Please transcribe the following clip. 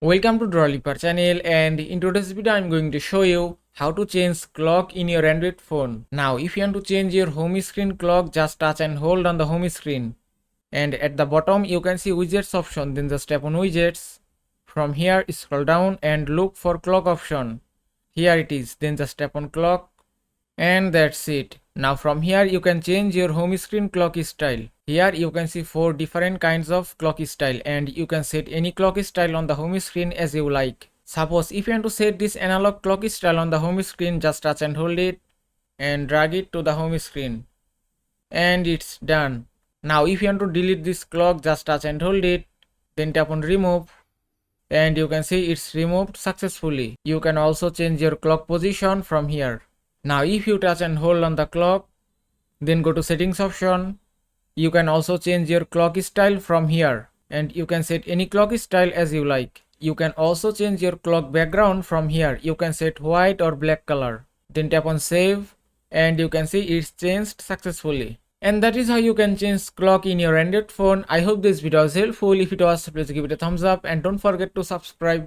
Welcome to Drawliper channel, and in today's video I'm going to show you how to change clock in your Android phone. Now if you want to change your home screen clock, just touch and hold on the home screen, and at the bottom you can see widgets option, then just tap on widgets. From here scroll down and look for clock option. Here it is, then just tap on clock, and that's it. Now from here you can change your home screen clock style. Here you can see 4 different kinds of clock style, and you can set any clock style on the home screen as you like. Suppose if you want to set this analog clock style on the home screen, just touch and hold it and drag it to the home screen, and it's done. Now if you want to delete this clock, just touch and hold it, then tap on remove, and you can see it's removed successfully. You can also change your clock position from here. Now if you touch and hold on the clock, then go to settings option. You can also change your clock style from here, and you can set any clock style as you like. You can also change your clock background from here. You can set white or black color. Then tap on save, and you can see it's changed successfully. And that is how you can change clock in your Android phone. I hope this video was helpful. If it was, please give it a thumbs up and don't forget to subscribe.